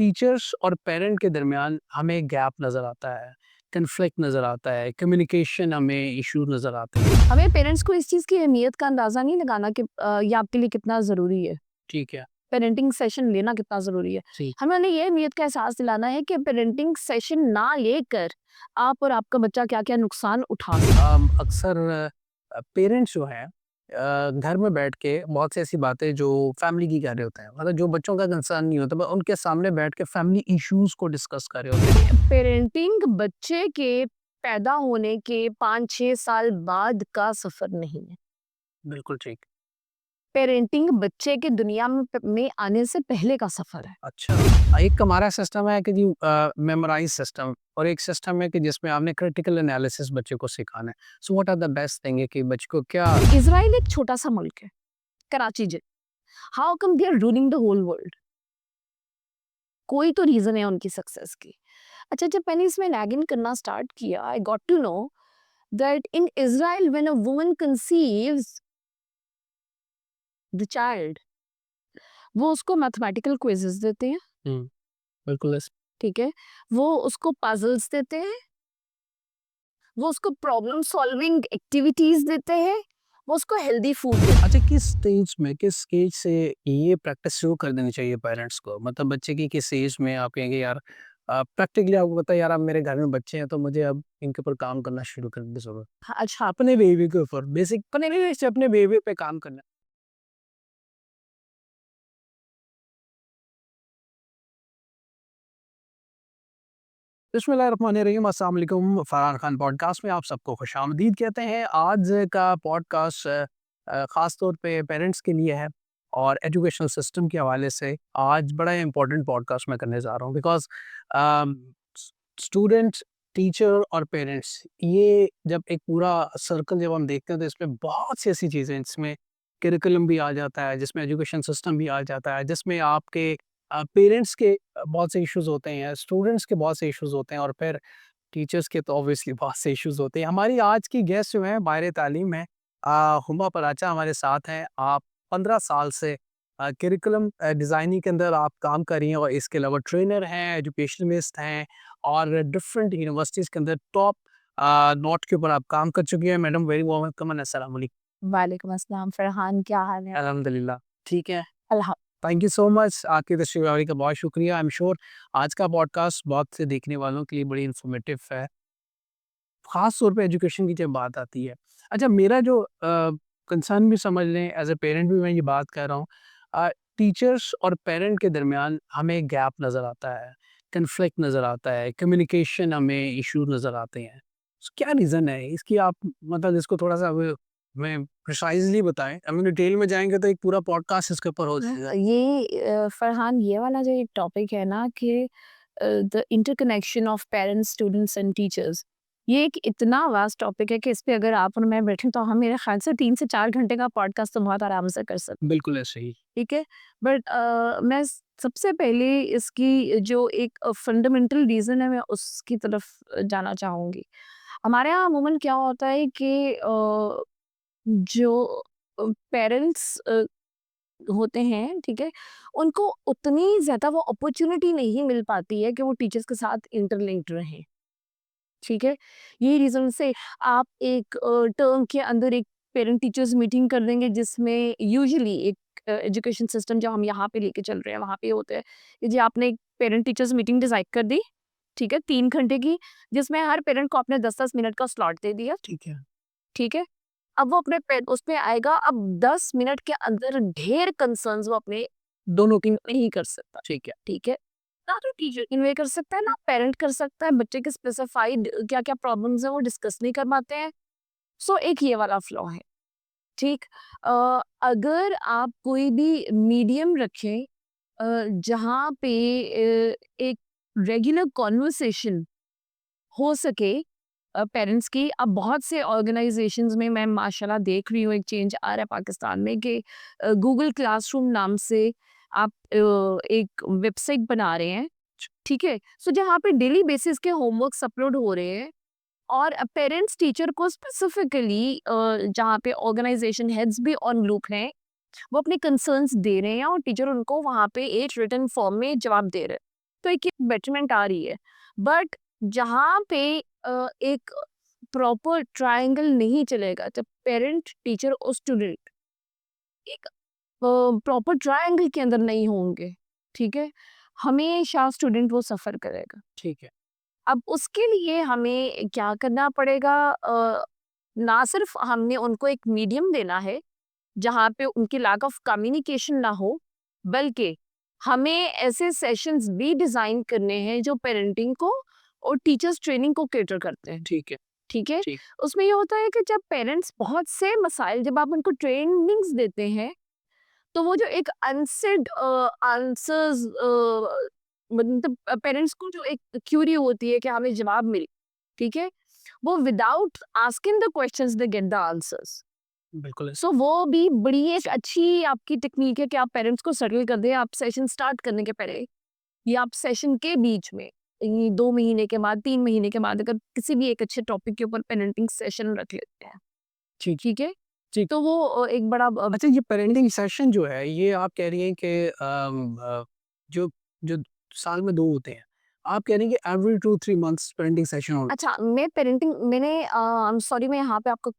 Teachers और parent के दरमियान हमें गैप नज़र आता है, कन्फ्लिक्ट नज़र आता है, कम्युनिकेशन हमें इश्यू नज़र आते हैं। हमें पेरेंट्स को इस चीज़ की अहमियत का अंदाज़ा नहीं लगाना कि ये आपके लिए कितना ज़रूरी है। ठीक है। पेरेंटिंग सेशन लेना कितना ज़रूरी है। जी। हमें उन्हें ये अहमियत का एहसास दिलाना है कि पेरेंटिंग सेशन ना लेकर आप और आपका बच्चा क्या-क्या नुकसान उठा सकते अक्सर पेरेंट्स जो हैं घर में बैठ के बहुत सी ऐसी बातें जो फैमिली की कर रहे होते हैं, मतलब जो बच्चों का कंसर्न नहीं होता, पर उनके सामने बैठ के फैमिली इश्यूज़ को डिस्कस कर रहे होते हैं। हैं। पेरेंटिंग बच्चे के पैदा होने के 5-6 साल बाद का सफ़र नहीं है। बिल्कुल ठीक। पेरेंटिंग बच्चे के दुनिया में आने से पहले का सफ़र है। अच्छा, एक हमारा सिस्टम है कि जी मेमोराइज़ सिस्टम, और एक सिस्टम है कि जिसमें आपने क्रिटिकल एनालिसिस बच्चे को सिखाना है। So what are the best thing है कि बच्चे को क्या। इज़राइल एक छोटा-सा मुल्क है, Karachi how come they are ruling the whole world? कोई तो रीज़न है उनकी सक्सेस की। अच्छा, जब मैंने इसमें लैगिन करना स्टार्ट किया, I got to know that in Israel when a woman conceives the child, वो उसको मैथमेटिकल क्विज़ेस देते हैं, हुँ, बिल्कुल ठीक है? वो उसको पज़ल्स देते हैं, वो उसको प्रॉब्लम सॉल्विंग एक्टिविटीज़ देते हैं, वो उसको हेल्दी फूड देते हैं। अच्छा, किस एज से ये प्रैक्टिस शुरू कर देनी चाहिए पेरेंट्स को? मतलब बच्चे की किस एज में आप कहेंगे यार प्रैक्टिकली आपको पता है यार अब मेरे घर में बच्चे हैं तो मुझे अब इनके ऊपर काम करना शुरू करने की ज़रूरत है। हाँ, अच्छा, अपने बेबी के ऊपर बेसिक अपने बेबी से अपने बेबी पे काम करना। बिस्मिल्लाहिर्रहमानिर्रहीम, अस्सलाम वालेकुम। फरहान खान पॉडकास्ट में आप सबको खुशामदीद कहते हैं। आज का पॉडकास्ट ख़ास तौर पे पेरेंट्स के लिए है और एजुकेशनल सिस्टम के हवाले से आज बड़ा इम्पोर्टेंट पॉडकास्ट मैं करने जा रहा हूँ, बिकॉज़ स्टूडेंट्स, टीचर और पेरेंट्स, ये जब एक पूरा सर्कल जब हम देखते हैं तो इसमें बहुत सी ऐसी चीज़ें हैं, जिसमें करिकुलम भी आ जाता है, जिसमें एजुकेशन सिस्टम भी आ जाता है, जिसमें आपके पेरेंट्स के बहुत से इश्यूज़ होते हैं, स्टूडेंट्स के बहुत से इश्यूज़ होते हैं और फिर टीचर्स के तो ऑब्वियसली बहुत से इश्यूज़ होते हैं। हमारी आज की गेस्ट जो हैं माहिर तालीम हैं, हुमा पराचा हमारे साथ हैं। आप 15 साल से करिकुलम डिज़ाइनिंग के अंदर आप काम कर रही हैं और इसके अलावा ट्रेनर हैं, एजुकेशनिस्ट हैं और डिफरेंट यूनिवर्सिटीज़ के अंदर टॉप नॉट के ऊपर आप काम कर चुकी हैं। Madam very warm welcome and अस्सलाम वालेकुम। वालेकुम अस्सलाम फरहान, क्या हाल है? अल्हम्दुलिल्लाह, ठीक है। अल्हम थैंक यू सो मच, आपकी तशरीफ़ आने का बहुत शुक्रिया। आई एम श्योर आज का पॉडकास्ट बहुत से देखने वालों के लिए बड़ी इन्फॉर्मेटिव है, ख़ास तौर पे एजुकेशन की जब बात आती है। अच्छा, मेरा जो कंसर्न भी समझ लें, एज़ अ पेरेंट भी मैं ये बात कर रहा हूँ, अ, टीचर्स और पेरेंट के दरमियान हमें गैप नज़र आता है, कन्फ्लिक्ट नज़र आता है, कम्युनिकेशन हमें इश्यू नज़र आते हैं। क्या रीज़न है इसकी? आप मतलब इसको थोड़ा-सा हमें प्रिसाइज़ली बताएँ। हम डिटेल में जाएँगे तो एक पूरा पॉडकास्ट इसके ऊपर हो जाएगा। फरहान, ये वाला जो एक टॉपिक है ना कि the interconnection of parents, students and teachers, ये एक इतना वास्ट टॉपिक है कि इस पे अगर आप और मैं बैठें तो हम मेरे ख्याल से 3 से 4 घंटे का पॉडकास्ट तो बहुत आराम से कर सकते हैं, बिल्कुल ऐसे ही। ठीक है? बट मैं सबसे पहले इसकी जो एक फंडामेंटल रीज़न है, मैं उसकी तरफ जाना चाहूँगी। हमारे यहाँ अमूमन क्या होता है कि जो पेरेंट्स होते हैं, ठीक है? उनको उतनी ज़्यादा वो अपॉर्च्युनिटी नहीं मिल पाती है कि वो टीचर्स के साथ इंटरलिंक्ड रहें, ठीक है? यही रीज़न से आप एक टर्म के अंदर एक पेरेंट टीचर्स मीटिंग कर देंगे, जिसमें यूजुअली एक एजुकेशन सिस्टम जो हम यहाँ पे लेके चल रहे हैं, वहाँ पे होता है कि जी आपने एक पेरेंट टीचर्स मीटिंग डिसाइड कर दी, ठीक है? 3 घंटे की, जिसमें हर पेरेंट को आपने 10-10 मिनट का स्लॉट दे दिया, ठीक है। ठीक है? अब वो अपने पे उसपे आएगा, अब 10 मिनट के अंदर ढेर कंसर्न्स वो अपने दोनों की। नहीं कर सकता, ठीक है। ठीक है? ना तो टीचर कन्वे कर सकता है, ना पेरेंट कर सकता है, बच्चे के स्पेसिफाइड क्या-क्या प्रॉब्लम्स हैं वो डिस्कस नहीं कर पाते हैं। सो एक ये वाला फ्लॉ है, ठीक? अगर आप कोई भी मीडियम रखें जहाँ पे एक रेगुलर कन्वर्सेशन हो सके पेरेंट्स की। अब बहुत से ऑर्गेनाइजेशंस में मैं माशाल्लाह देख रही हूँ एक चेंज आ रहा है पाकिस्तान में कि गूगल क्लासरूम नाम से आप एक वेबसाइट बना रहे हैं, ठीक है? सो जहाँ पे डेली बेसिस के होमवर्क्स अपलोड हो रहे हैं और पेरेंट्स टीचर को स्पेसिफिकली जहाँ पे ऑर्गेनाइजेशन हेड्स भी ऑन लूप हैं, वो अपने कंसर्न्स दे रहे हैं और टीचर उनको वहाँ पे एक रिटन फॉर्म में जवाब दे रहे हैं। तो एक बेटरमेंट आ रही है। बट जहाँ पे एक प्रॉपर ट्रायंगल नहीं चलेगा, जब पेरेंट, टीचर और स्टूडेंट एक प्रॉपर ट्रायंगल के अंदर नहीं होंगे, ठीक है, हमेशा स्टूडेंट वो सफ़र करेगा। ठीक है। अब उसके लिए हमें क्या करना पड़ेगा, ना सिर्फ हमने उनको एक मीडियम देना है जहाँ पे उनकी लैक ऑफ कम्युनिकेशन ना हो, बल्कि हमें ऐसे सेशंस भी डिज़ाइन करने हैं जो पेरेंटिंग को और टीचर्स ट्रेनिंग को कैटर करते हैं। ठीक है। ठीक है? ठीक। उसमें ये होता है कि जब पेरेंट्स बहुत से मसाइल, जब आप उनको ट्रेनिंग्स देते हैं, तो वो जो एक अनसेड आंसर्स, मतलब पेरेंट्स को जो एक क्यूरी होती है कि हमें जवाब मिले, ठीक है? वो without asking the questions they get the answers. बिल्कुल। सो वो भी बड़ी एक अच्छी आपकी टेक्निक है कि आप पेरेंट्स को सेटल कर दें, आप सेशन स्टार्ट करने के पहले या आप सेशन के बीच में, ये 2 महीने के बाद, 3 महीने के बाद अगर किसी भी एक अच्छे टॉपिक के ऊपर पेरेंटिंग सेशन रख लेते हैं, ठीक। ठीक है? ठीक। तो वो एक बड़ा अच्छा, ये पेरेंटिंग सेशन जो है, ये आप कह रही हैं कि जो जो साल में 2 होते हैं, आप कह रही हैं कि एवरी 2-3 मंथ्स पेरेंटिंग सेशन होना अच्छा, मैं पेरेंटिंग मैंने आई एम सॉरी, मैं यहाँ पे आपको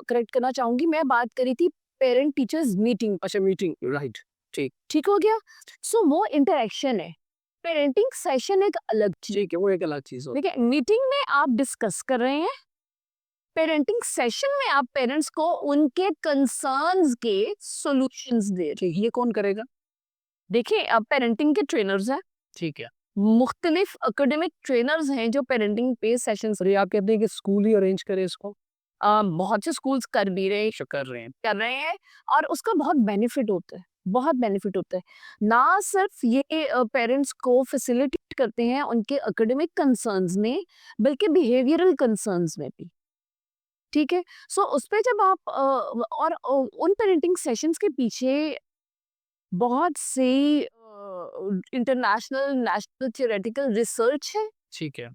करेक्ट करना चाहूँगी, मैं बात करी थी पेरेंट टीचर्स मीटिंग, अच्छा, मीटिंग, राइट। ठीक। ठीक हो गया? सो वो इंटरैक्शन है, पेरेंटिंग सेशन एक अलग चीज़। ठीक है, वो एक अलग चीज़ होती देखिए, मीटिंग में आप डिस्कस कर रहे हैं, पेरेंटिंग सेशन में आप पेरेंट्स को उनके कंसर्न्स के सॉल्यूशंस दे है। रहे हैं। ठीक, ये कौन करेगा? देखिए, अब पेरेंटिंग के ट्रेनर्स हैं, ठीक है। मुख्तलिफ एकेडमिक ट्रेनर्स हैं जो पेरेंटिंग पे सेशंस और ये आप कहते हैं कि स्कूल ही अरेंज करे इसको? बहुत से स्कूल्स कर भी रहे अच्छा, कर रहे हैं। कर रहे हैं, और उसका बहुत बेनिफिट होता है, बहुत बेनिफिट होता है। ना सिर्फ ये पेरेंट्स को फैसिलिटेट करते हैं उनके एकेडमिक कंसर्न्स में, बल्कि बिहेवियरल कंसर्न्स में भी, ठीक है? सो उसपे जब आप और उन पेरेंटिंग सेशंस के पीछे बहुत से इंटरनेशनल, नेशनल थ्योरेटिकल रिसर्च है। ठीक है।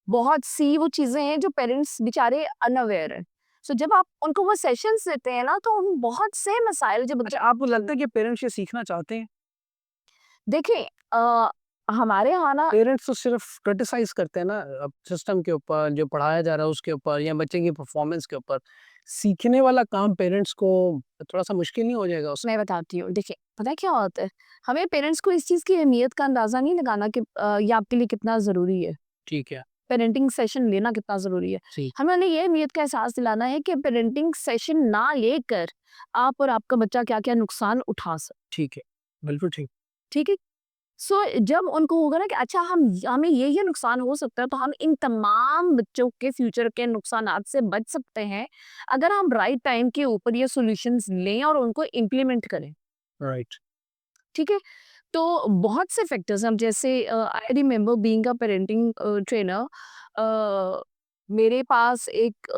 बहुत सी वो चीज़ें हैं जो पेरेंट्स बेचारे अनअवेयर हैं। सो जब आप उनको वो सेशंस देते हैं ना, तो उन बहुत से मसाइल जो अच्छा, आपको लगता है कि पेरेंट्स ये सीखना चाहते हैं? देखिए, हमारे यहाँ ना पेरेंट्स तो सिर्फ क्रिटिसाइज़ करते हैं ना, अब सिस्टम के ऊपर, जो पढ़ाया जा रहा है उसके ऊपर या बच्चे की परफॉर्मेंस के ऊपर। सीखने वाला काम पेरेंट्स को थोड़ा-सा मुश्किल नहीं हो जाएगा उसमें? मैं बताती हूँ, देखिए, पता है क्या होता है? हमें पेरेंट्स को इस चीज़ की अहमियत का अंदाज़ा नहीं लगाना कि ये आपके लिए कितना ज़रूरी है। ठीक है। पेरेंटिंग सेशन लेना कितना ज़रूरी है। जी। हमें उन्हें ये अहमियत का एहसास दिलाना है कि पेरेंटिंग सेशन ना लेकर आप और आपका बच्चा क्या-क्या नुकसान उठा ठीक है। बिल्कुल ठीक। ठीक है? सो जब उनको होगा ना कि अच्छा, हम हमें ये नुकसान हो सकता है, तो हम इन तमाम बच्चों के फ्यूचर के नुकसानात से बच सकते हैं, अगर हम राइट टाइम के ऊपर ये सॉल्यूशंस लें और उनको इम्प्लीमेंट करें, राइट। ठीक है? तो बहुत से फैक्टर्स हम जैसे I remember being a parenting trainer, मेरे पास एक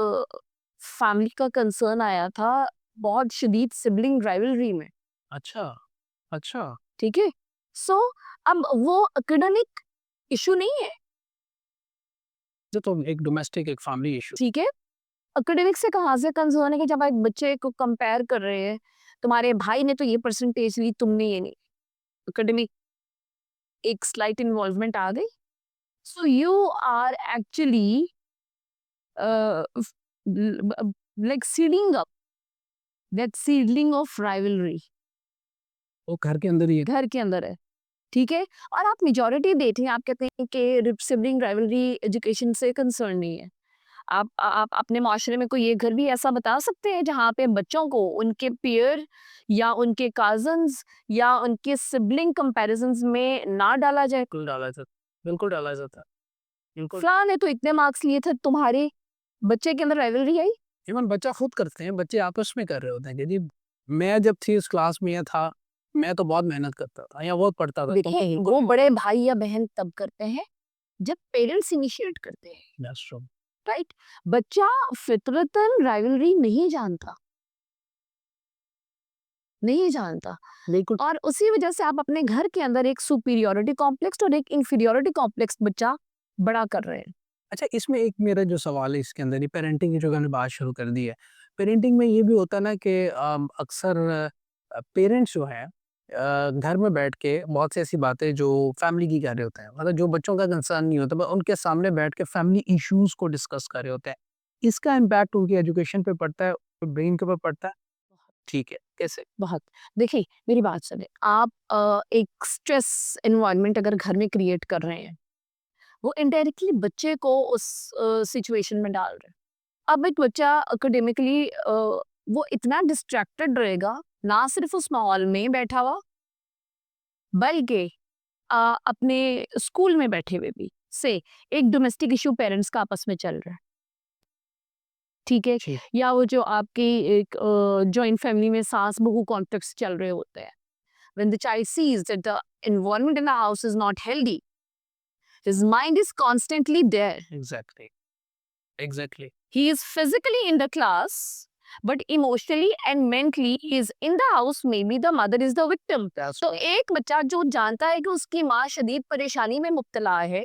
फैमिली का कंसर्न आया था बहुत शदीद सिबलिंग राइवलरी में, अच्छा, अच्छा। ठीक है? सो अब वो एकेडमिक इशू नहीं है, ये तो एक डोमेस्टिक, एक फैमिली इश्यू। ठीक है? एकेडमिक से कहाँ से कंसर्न है कि जब आप एक बच्चे को कंपेयर कर रहे हैं, तुम्हारे भाई ने तो ये परसेंटेज ली, तुमने ये नहीं, एकेडमिक एक स्लाइट इन्वॉल्वमेंट आ गई। So you are actually like seeding up that seedling of rivalry वो घर के अंदर ही है। घर के अंदर है, ठीक है? और आप मेजॉरिटी देखें, आप कहते हैं कि सिबलिंग राइवलरी एजुकेशन से कंसर्न नहीं है। आप अपने माशरे में कोई एक घर भी ऐसा बता सकते हैं जहाँ पे बच्चों को उनके पीयर या उनके कजन्स या उनके सिबलिंग कंपैरिजंस में ना डाला जाए? बिल्कुल डाला जाता है। बिल्कुल डाला जाता है। बिल्कुल। फलां ने तो इतने मार्क्स लिए थे, तुम्हारे बच्चे के अंदर राइवलरी आई? इवन बच्चा खुद करते हैं, बच्चे आपस में कर रहे होते हैं कि जी, मैं जब थी उस क्लास में या था, मैं तो बहुत मेहनत करता था या बहुत पढ़ता था। देखिए, वो बड़े भाई या बहन तब करते हैं जब पेरेंट्स इनिशिएट करते हैं, दैट्स ट्रू। राइट? बच्चा फितरतन राइवलरी नहीं जानता, नहीं जानता, बिल्कुल। और उसी वजह से आप अपने घर के अंदर एक सुपीरियॉरिटी कॉम्प्लेक्स और एक इंफीरियॉरिटी कॉम्प्लेक्स बच्चा बड़ा कर रहे हैं। अच्छा, इसमें एक मेरा जो सवाल है इसके अंदर, ये पेरेंटिंग की जो मैंने बात शुरू कर दी है, पेरेंटिंग में ये भी होता है ना कि अक्सर पेरेंट्स जो हैं, घर में बैठ के बहुत सी ऐसी बातें जो फैमिली की कर रहे होते हैं, मतलब जो बच्चों का कंसर्न नहीं होता, पर उनके सामने बैठ के फैमिली इश्यूज़ को डिस्कस कर रहे होते हैं। इसका इम्पैक्ट उनकी एजुकेशन पे पड़ता है, ब्रेन के ऊपर पड़ता है। ठीक है, कैसे? बहुत। देखिए, मेरी बात सुनें, आप एक स्ट्रेस एनवायरनमेंट अगर घर में क्रिएट कर रहे हैं, वो इनडायरेक्टली बच्चे को उस सिचुएशन में डाल रहे हैं। अब एक बच्चा एकेडमिकली वो इतना डिस्ट्रैक्टेड रहेगा, ना सिर्फ उस माहौल में बैठा हुआ, बल्कि अपने स्कूल में बैठे हुए भी। से एक डोमेस्टिक इशू पेरेंट्स का आपस में चल रहा है, ठीक है? जी। या वो जो आपकी एक जॉइंट फैमिली में सास-बहू कॉन्फ्लिक्ट्स चल रहे होते हैं। When the child sees that the environment in the house is not healthy, his mind is constantly there. Exactly, exactly. He is physically in the class, but emotionally and mentally he is in the house. Maybe the mother is the victim. That's तो true. एक बच्चा जो जानता है कि उसकी माँ शदीद परेशानी में मुब्तला है,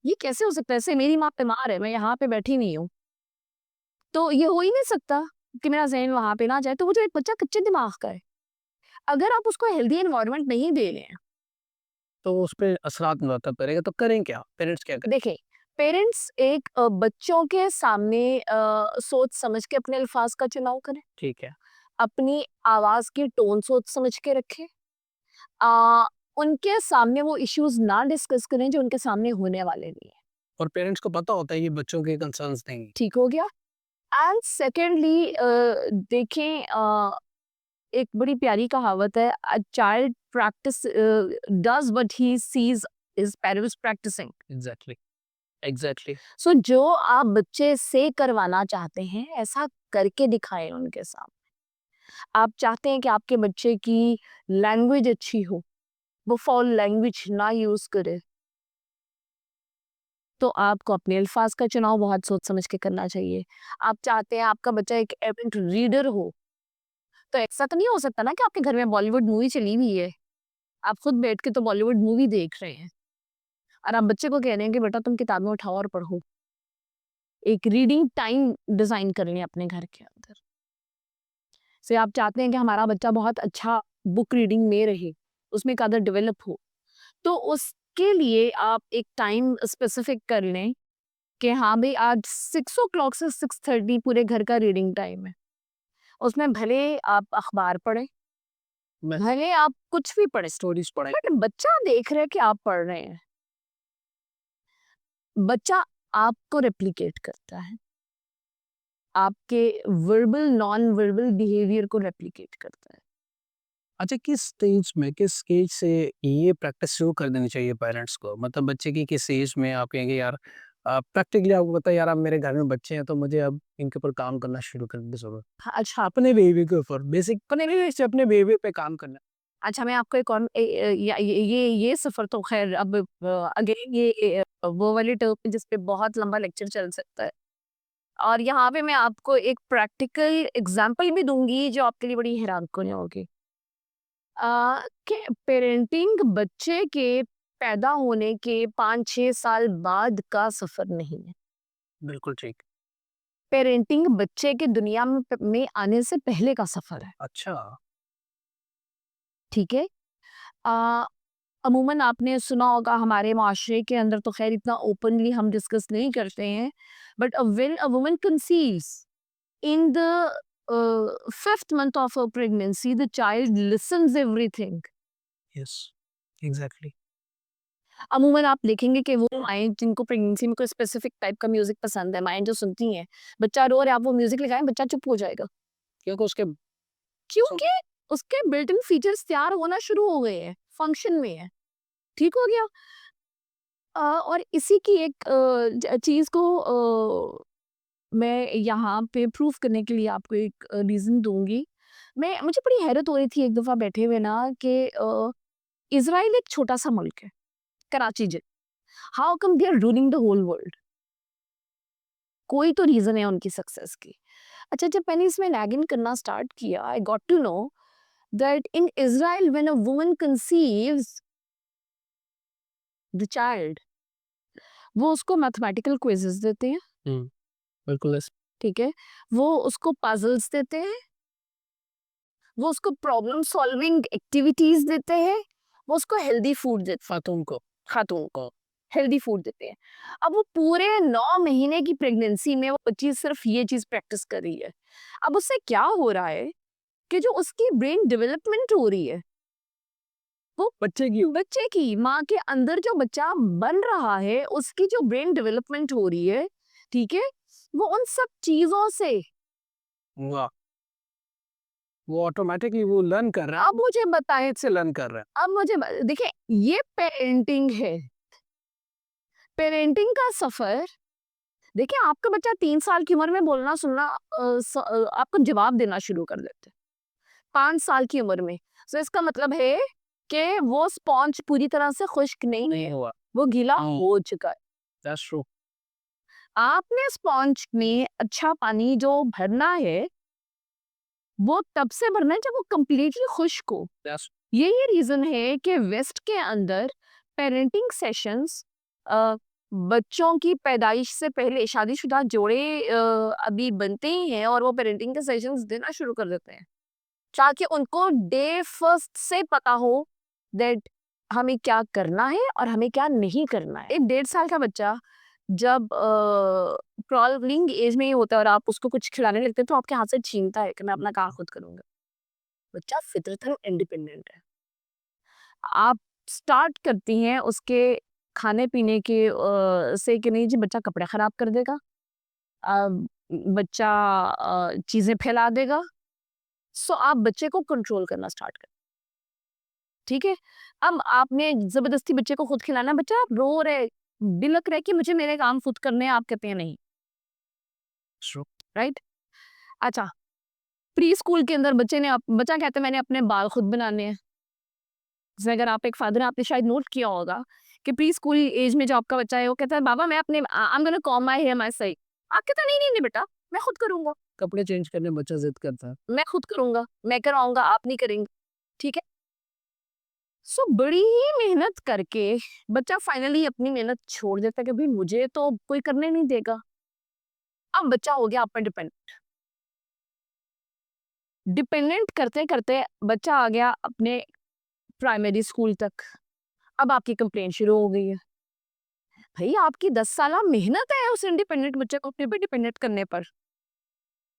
ये कैसे हो सकता है? ऐसे मेरी माँ बीमार है, मैं यहाँ पे बैठी नहीं हूँ, तो ये हो ही नहीं सकता कि मेरा ज़हन वहाँ पे ना जाए। तो वो जो एक बच्चा कच्चे दिमाग का है, अगर आप उसको हेल्दी एनवायरनमेंट नहीं दे रहे हैं, तो उसपे असरात मुरतब करेगा, तो करें क्या? पेरेंट्स क्या करें? देखिए, पेरेंट्स एक बच्चों के सामने सोच समझ के अपने अल्फाज का चुनाव करें, ठीक है। अपनी आवाज की टोन सोच समझ के रखें। आ, उनके सामने वो इश्यूज ना डिस्कस करें जो उनके सामने होने वाले नहीं है। और पेरेंट्स को पता होता है ये बच्चों के कंसर्न्स नहीं हैं। ठीक हो गया। एंड सेकेंडली देखें, एक बड़ी प्यारी कहावत है, a child practice does what he sees his parents practicing. Exactly, exactly. So जो आप बच्चे से करवाना चाहते हैं, ऐसा करके दिखाएं उनके सामने। आप चाहते हैं कि आपके बच्चे की लैंग्वेज अच्छी हो, वो फाउल लैंग्वेज ना यूज करे, तो आपको अपने अल्फाज का चुनाव बहुत सोच समझ के करना चाहिए। आप चाहते हैं आपका बच्चा एक एविडेंट रीडर हो, तो ऐसा तो नहीं हो सकता ना कि आपके घर में बॉलीवुड मूवी चली हुई है, आप खुद बैठ के तो बॉलीवुड मूवी देख रहे हैं और आप बच्चे को कह रहे हैं कि बेटा तुम किताबें उठाओ और पढ़ो। एक रीडिंग टाइम डिजाइन कर लें अपने घर के अंदर। से आप चाहते हैं कि हमारा बच्चा बहुत अच्छा बुक रीडिंग में रहे, उसमें एक आदत डेवलप हो, तो उसके लिए आप एक टाइम स्पेसिफिक कर लें कि हाँ भाई आज 6 o'clock से 6:30 पूरे घर का रीडिंग टाइम है। उसमें भले आप अखबार पढ़ें, मैं भले आप कुछ भी पढ़ें, स्टोरीज़ पढ़ाई। बट बच्चा देख रहा है कि आप पढ़ रहे हैं। बच्चा आपको रेप्लिकेट करता है, आपके वर्बल नॉन वर्बल बिहेवियर को रेप्लिकेट करता है। अच्छा, किस एज से ये प्रैक्टिस शुरू कर देनी चाहिए पेरेंट्स को? मतलब बच्चे की किस एज में आप कहेंगे यार प्रैक्टिकली आपको पता है यार अब मेरे घर में बच्चे हैं तो मुझे अब इनके ऊपर काम करना शुरू करने की ज़रूरत है। हाँ, अच्छा अपने बेबी के ऊपर बेसिक अपने बेबी से अपने बेबी पे काम करना। अच्छा, मैं आपको एक और ये सफ़र तो ख़ैर अब अगेन ये वो वाली टर्म है जिस पे बहुत लंबा लेक्चर चल सकता है। और यहाँ पे मैं आपको एक प्रैक्टिकल एग्ज़ाम्पल भी दूँगी जो आपके लिए बड़ी हैरानकुन होगी। कि पेरेंटिंग बच्चे के पैदा होने के 5-6 साल बाद का सफ़र नहीं है। बिल्कुल ठीक। पेरेंटिंग बच्चे के दुनिया में आने से पहले का सफ़र है, अच्छा। ठीक है? अ, अमूमन आपने सुना होगा हमारे माशरे के अंदर तो ख़ैर इतना ओपनली हम डिस्कस नहीं करते हैं, but when a woman conceives in the 5th month of her pregnancy, the child listens everything. Yes, exactly. अमूमन आप देखेंगे कि वो माएँ जिनको प्रेगनेंसी में कोई स्पेसिफिक टाइप का म्यूज़िक पसंद है, माएँ जो सुनती हैं, बच्चा रो रहा है, आप वो म्यूज़िक लगाएँ, बच्चा चुप हो जाएगा। क्योंकि उसके सो क्योंकि उसके बिल्ट इन फीचर्स तैयार होना शुरू हो गए हैं, फंक्शन में है। ठीक हो गया? और इसी की एक चीज़ को मैं यहाँ पे प्रूफ करने के लिए आपको एक रीज़न दूँगी। मैं मुझे बड़ी हैरत हो रही थी एक दफ़ा बैठे हुए ना कि इज़राइल एक छोटा-सा मुल्क है, Karachi how come they are ruling the whole world? कोई तो रीज़न है उनकी सक्सेस की। अच्छा, जब मैंने इसमें लैग इन करना स्टार्ट किया, I got to know that in Israel when a woman conceives the child, वो उसको मैथमेटिकल क्विज़ेज़ देते हैं, बिल्कुल यस। ठीक है? वो उसको पज़ल्स देते हैं, वो उसको प्रॉब्लम सॉल्विंग एक्टिविटीज देते हैं, वो उसको हेल्दी फूड देते खातून को हेल्दी फूड देते हैं। अब वो पूरे 9 महीने की प्रेगनेंसी में वो बच्ची सिर्फ ये चीज प्रैक्टिस कर रही है। अब उससे क्या हो रहा है कि जो उसकी ब्रेन डेवलपमेंट हो रही है, वो बच्चे की माँ के अंदर जो बच्चा बन रहा है उसकी जो ब्रेन डेवलपमेंट हो रही है, ठीक है, वो उन सब चीजों से वाह! वो ऑटोमैटिकली वो लर्न कर रहा है, अब मुझे बताएं से लर्न कर रहा है। अब मुझे देखिए ये पेरेंटिंग है। पेरेंटिंग का सफर, देखिए आपका बच्चा 3 साल की उम्र में बोलना सुनना आपको जवाब देना शुरू कर देते 5 साल की उम्र में। तो इसका मतलब है कि वो स्पॉन्ज पूरी तरह से खुश्क नहीं है, हुआ। वो गीला हो चुका है। That's true. आपने स्पॉन्ज में अच्छा पानी जो भरना है वो तब से भरना है जब वो कंप्लीटली खुश्क हो। दैट्स यही रीजन है कि वेस्ट के अंदर पेरेंटिंग सेशंस बच्चों की पैदाइश से पहले शादीशुदा जोड़े अभी बनते ही हैं और वो पेरेंटिंग के सेशंस देना शुरू कर देते हैं ताकि उनको डे फर्स्ट से पता हो दैट हमें क्या करना है और हमें क्या नहीं करना है। एक 1.5 साल का बच्चा जब क्रॉलिंग एज में ही होता है और आप उसको कुछ खिलाने लगते हैं तो आपके हाथ से छीनता है कि मैं अपना काम खुद करूंगा। बच्चा फितरतन इंडिपेंडेंट है। आप स्टार्ट करती हैं उसके खाने पीने के से कि नहीं जी बच्चा कपड़े खराब कर देगा, बच्चा चीजें फैला देगा। सो आप बच्चे को कंट्रोल करना स्टार्ट कर, ठीक है। अब आपने जबरदस्ती बच्चे को खुद खिलाना, बच्चा रो रहे बिलक रहे कि मुझे मेरे काम खुद करने हैं, आप कहते हैं नहीं, ट्रू। राइट। अच्छा, प्री स्कूल के अंदर बच्चा कहता है मैंने अपने बाल खुद बनाने हैं। जैसे अगर आप एक फादर हैं, आपने शायद नोट किया होगा कि प्री स्कूल एज में जो आपका बच्चा है वो कहता है बाबा मैं अपने I am gonna comb my hair myself. आप कहते हैं नहीं नहीं नहीं बेटा मैं खुद करूंगा, कपड़े चेंज करने बच्चा जिद करता है। मैं खुद करूंगा, मैं कराऊंगा, आप नहीं करेंगे, ठीक है। सो बड़ी ही मेहनत करके बच्चा फाइनली अपनी मेहनत छोड़ देता है कि भाई मुझे तो कोई करने नहीं देगा। अब बच्चा हो गया आप पर डिपेंडेंट। डिपेंडेंट करते करते बच्चा आ गया अपने प्राइमरी स्कूल तक। अब आपकी कंप्लेन शुरू हो गई है, भाई आपकी 10 साल मेहनत है उस इंडिपेंडेंट बच्चे को अपने पे डिपेंडेंट करने पर।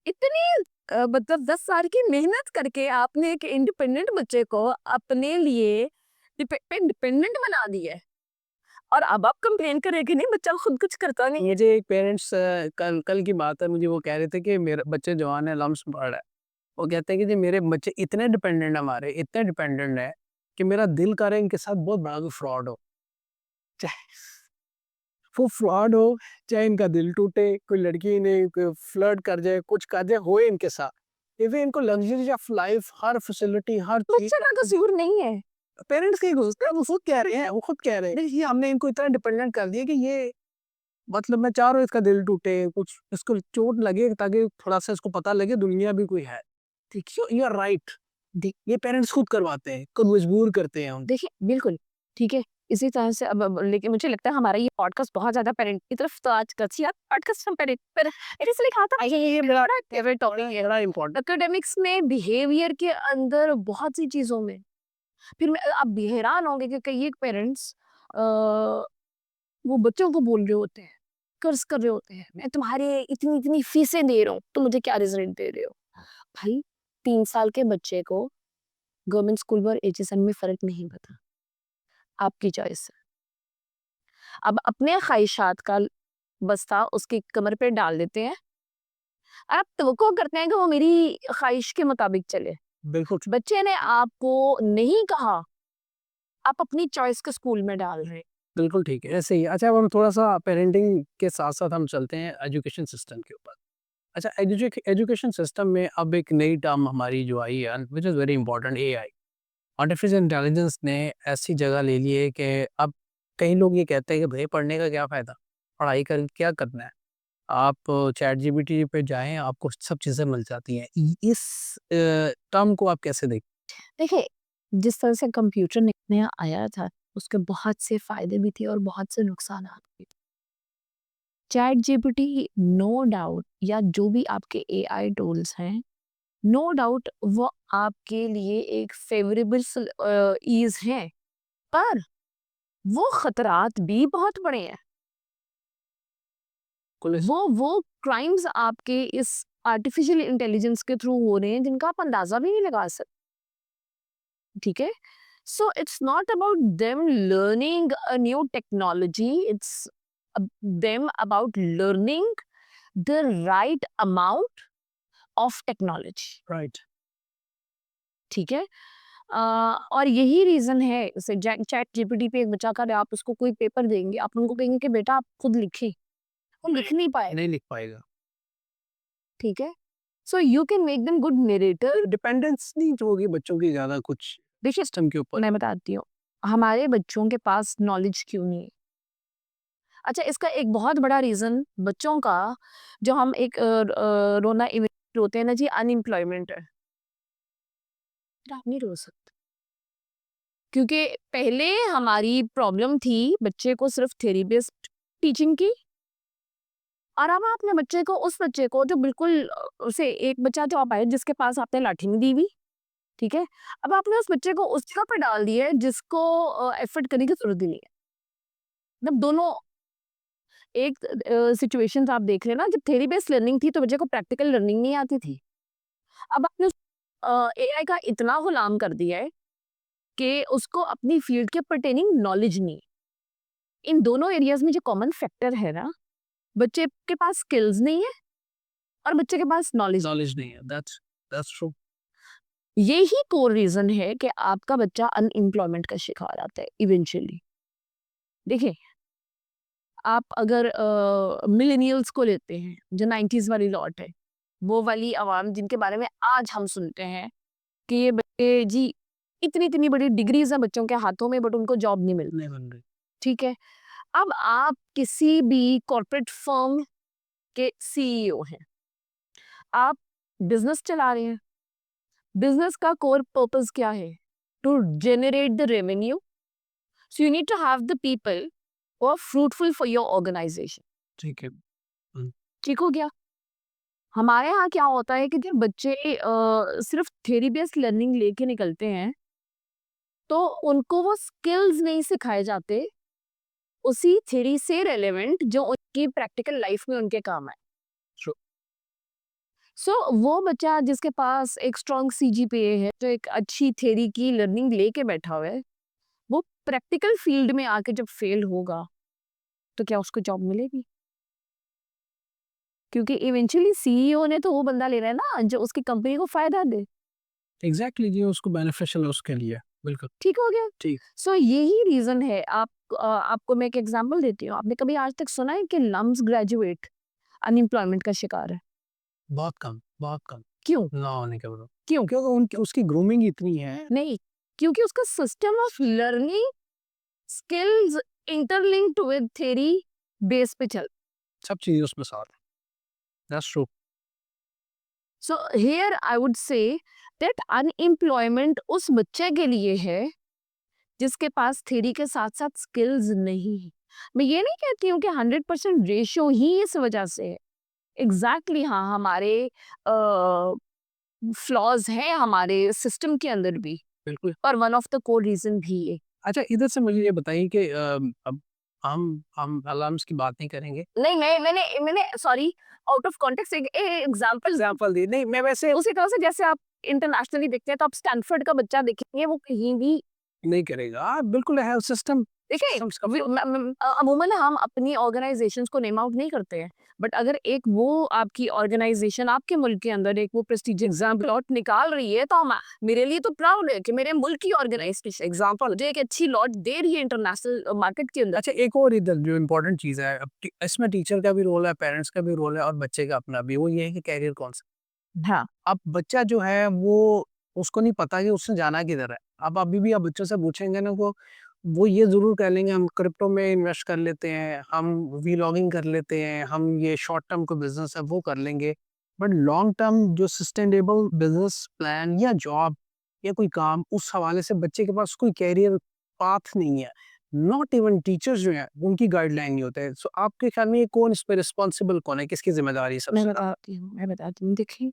इतनी मतलब 10 साल की मेहनत करके आपने एक इंडिपेंडेंट बच्चे को अपने लिए डिपेंडेंट बना दिया है और अब आप कंप्लेन करेंगे नहीं बच्चा खुद कुछ करता नहीं। मुझे एक पेरेंट्स कल कल की बात है, मुझे वो कह रहे थे कि मेरे बच्चे जवान है, लम्स पड़ रहा है। वो कहते हैं कि जी मेरे बच्चे इतने डिपेंडेंट है, हमारे इतने डिपेंडेंट है कि मेरा दिल कर रहा है इनके साथ बहुत बड़ा कोई फ्रॉड हो। चाहे वो फ्रॉड हो, चाहे इनका दिल टूटे, कोई लड़की इन्हें कोई फ्लर्ट कर जाए, कुछ कर जाए, होए इनके साथ। इवन इनको लग्जरी ऑफ लाइफ, हर फैसिलिटी, हर चीज बच्चे का कसूर नहीं है। पेरेंट्स के घुसते हैं, वो खुद कह रहे हैं, वो खुद कह रहे हैं कि हमने इनको इतना डिपेंडेंट कर दिया कि ये मतलब मैं चाह रहा हूँ इसका दिल टूटे, कुछ इसको चोट लगे ताकि थोड़ा-सा इसको पता लगे दुनिया भी कोई है। ठीक है, यू आर राइट। ये पेरेंट्स खुद करवाते हैं, खुद मजबूर करते हैं उनको। देखिए बिल्कुल ठीक है। इसी तरह से अब लेकिन मुझे लगता है हमारा ये पॉडकास्ट बहुत ज्यादा पेरेंट की तरफ तो आज का पॉडकास्ट हम पेरेंट पर इसलिए कहा था ये मेरा फेवरेट टॉपिक है। बड़ा इम्पोर्टेंट। एकेडमिक्स में बिहेवियर के अंदर बहुत सी चीजों में फिर आप भी हैरान होंगे कि कई एक पेरेंट्स वो बच्चों को बोल रहे होते हैं, कर्ज कर रहे होते हैं, मैं तुम्हारे इतनी इतनी फीसें दे रहा हूँ तो मुझे क्या रिजल्ट दे रहे हो। भाई 3 साल के बच्चे को गवर्नमेंट स्कूल और एचएसएन में फर्क नहीं पता, आपकी चॉइस है। अब अपने ख्वाहिशात का बस्ता उसकी कमर पे डाल देते हैं और आप तवक्को करते हैं कि वो मेरी ख्वाहिश के मुताबिक चले। बिल्कुल, बच्चे ने आपको नहीं कहा, आप अपनी चॉइस के स्कूल में डाल रहे हैं। बिल्कुल ठीक है, ऐसे ही। अच्छा, अब हम थोड़ा-सा पेरेंटिंग के साथ-साथ हम चलते हैं एजुकेशन सिस्टम के ऊपर। अच्छा, एजुकेशन सिस्टम में अब एक नई टर्म हमारी जो आई है, which is very important, AI. Artificial intelligence ने ऐसी जगह ले ली है कि अब कई लोग ये कहते हैं कि भई पढ़ने का क्या फ़ायदा? पढ़ाई कर क्या करना है? आप चैट जीपीटी पे जाएँ, आपको सब चीज़ें मिल जाती हैं। इस टर्म को आप कैसे देखते देखिए, जिस तरह से कंप्यूटर नया आया था, उसके बहुत से फ़ायदे भी थे और बहुत से नुकसानात भी। चैट जीपीटी नो डाउट या जो भी आपके एआई टूल्स हैं, नो डाउट वो आपके लिए एक फेवरेबल ईज है, पर वो खतरात भी बहुत बड़े हैं। वो क्राइम्स आपके इस आर्टिफिशियल इंटेलिजेंस के थ्रू हो रहे हैं जिनका आप अंदाजा भी नहीं लगा सकते। ठीक है, so it's not about them learning a new technology, it's them about learning the right amount of technology. Right. ठीक है, और यही रीजन है, जैसे चैट जीपीटी पे एक बच्चा का आप उसको कोई पेपर देंगे, आप उनको कहेंगे कि बेटा आप खुद लिखिए, वो लिख नहीं पाएगा। नहीं लिख पाएगा। ठीक है, so you can make them good narrator. Dependence नहीं जो होगी बच्चों की ज़्यादा कुछ देखिए, सिस्टम के ऊपर। मैं बताती हूँ हमारे बच्चों के पास नॉलेज क्यों नहीं है। अच्छा, इसका एक बहुत बड़ा रीजन बच्चों का, जो हम एक रोना इवेंट होते हैं ना जी, अनएम्प्लॉयमेंट है। आप नहीं रो सकते, क्योंकि पहले हमारी प्रॉब्लम थी बच्चे को सिर्फ थ्योरी बेस्ड टीचिंग की, और अब आपने बच्चे को, उस बच्चे को जो बिल्कुल उसे एक बच्चा जो आप आए जिसके पास आपने लाठी नहीं दी हुई, ठीक है, अब आपने उस बच्चे को उस जगह पर डाल दिया है जिसको एफर्ट करने की जरूरत ही नहीं है। मतलब दोनों एक सिचुएशंस आप देख रहे हैं ना, जब थ्योरी बेस्ड लर्निंग थी तो बच्चे को प्रैक्टिकल लर्निंग नहीं आती थी। अब आपने एआई का इतना गुलाम कर दिया है कि उसको अपनी फील्ड के पर्टेनिंग नॉलेज नहीं है। इन दोनों एरियाज में जो कॉमन फैक्टर है ना, बच्चे के पास स्किल्स नहीं है और बच्चे के पास नॉलेज। नॉलेज नहीं है। That's true. यही कोर रीजन है कि आपका बच्चा अनएम्प्लॉयमेंट का शिकार आता है इवेंचुअली। देखिए, आप अगर मिलेनियल्स को लेते हैं, जो 90s वाली लॉट है, वो वाली आवाम जिनके बारे में आज हम सुनते हैं कि ये बच्चे जी इतनी इतनी बड़ी डिग्रीज हैं बच्चों के हाथों में, बट उनको जॉब नहीं मिलती। नहीं बन रही। ठीक है, अब आप किसी भी कॉर्पोरेट फर्म के सीईओ हैं, आप बिजनेस चला रहे हैं, बिजनेस का कोर पर्पस क्या है? To generate the revenue. So you need to have the people who are fruitful for your organization. ठीक है। ठीक हो गया? हमारे यहाँ क्या होता है कि जब बच्चे सिर्फ थ्योरी बेस्ड लर्निंग लेके निकलते हैं, तो उनको वो स्किल्स नहीं सिखाए जाते उसी थ्योरी से रेलेवेंट जो उनकी प्रैक्टिकल लाइफ में उनके काम आए। True. सो वो बच्चा जिसके पास एक स्ट्रॉन्ग सीजीपीए है, जो एक अच्छी थ्योरी की लर्निंग लेके बैठा हुआ है, वो प्रैक्टिकल फील्ड में आके जब फेल होगा तो क्या उसको जॉब मिलेगी? क्योंकि इवेंचुअली सीईओ ने तो वो बंदा लेना है ना जो उसकी कंपनी को फायदा दे। एग्जैक्टली जी, उसको बेनिफिशियल है उसके लिए। बिल्कुल ठीक हो गया? ठीक। सो यही रीजन है। आपको मैं एक एग्जांपल देती हूँ। आपने कभी आज तक सुना है कि लम्स ग्रेजुएट अनएम्प्लॉयमेंट का शिकार है? बहुत कम, बहुत कम। क्यों? ना होने के बराबर। क्यों? क्योंकि उनकी उसकी ग्रूमिंग इतनी है। नहीं, क्योंकि उसका system of learning skills interlinked with theory base पे चल। सब चीजें उसमें साथ है। That's true. So here I would say that unemployment उस बच्चे के लिए है जिसके पास थ्योरी के साथ साथ स्किल्स नहीं है। मैं ये नहीं कहती हूँ कि 100% रेशियो ही इस वजह से है। एग्जैक्टली हाँ, हमारे फ्लॉज हैं हमारे सिस्टम के अंदर भी, बिल्कुल। पर one of the core reason भी है। अच्छा, इधर से मुझे ये बताइए कि अब हम अलार्म्स की बात नहीं करेंगे। नहीं, मैंने मैंने सॉरी, आउट ऑफ कॉन्टेक्स्ट एक एग्जांपल एग्जाम्पल दी नहीं, मैं वैसे उसी तरह से जैसे आप इंटरनेशनली देखते हैं तो आप स्टैनफोर्ड का बच्चा देखेंगे, वो कहीं भी नहीं करेगा। बिल्कुल है सिस्टम। देखिए, सिस्टम्स का अमूमन हम अपनी ऑर्गेनाइजेशंस को नेम आउट नहीं करते हैं, बट अगर एक वो आपकी ऑर्गेनाइजेशन आपके मुल्क के अंदर एक वो प्रेस्टीजियस एग्जाम्पल लॉट निकाल रही है, तो हम मेरे लिए तो प्राउड है कि मेरे मुल्क की ऑर्गेनाइजेशन एग्जाम्पल मुझे एक अच्छी लॉट दे रही है इंटरनेशनल मार्केट के अंदर। अच्छा, एक और इधर जो इम्पोर्टेंट चीज़ है, अब इसमें टीचर का भी रोल है, पेरेंट्स का भी रोल है और बच्चे का अपना भी। वो ये है कि कैरियर कौन सा। हाँ, अब बच्चा जो है वो उसको नहीं पता कि उसने जाना किधर है। अब अभी भी आप बच्चों से पूछेंगे ना, वो ये ज़रूर कह लेंगे हम क्रिप्टो में इन्वेस्ट कर लेते हैं, हम व्लॉगिंग कर लेते हैं, हम ये शॉर्ट टर्म को बिजनेस है वो कर लेंगे। बट लॉन्ग टर्म जो सस्टेनेबल बिजनेस प्लान या जॉब या कोई काम, उस हवाले से बच्चे के पास कोई कैरियर पाथ नहीं है। नॉट इवन टीचर्स जो हैं उनकी गाइडलाइन नहीं होते हैं। सो आपके ख्याल में ये कौन इस पे रिस्पॉन्सिबल कौन है, किसकी जिम्मेदारी है सबसे मैं ज़्यादा? बताती हूँ। देखिए,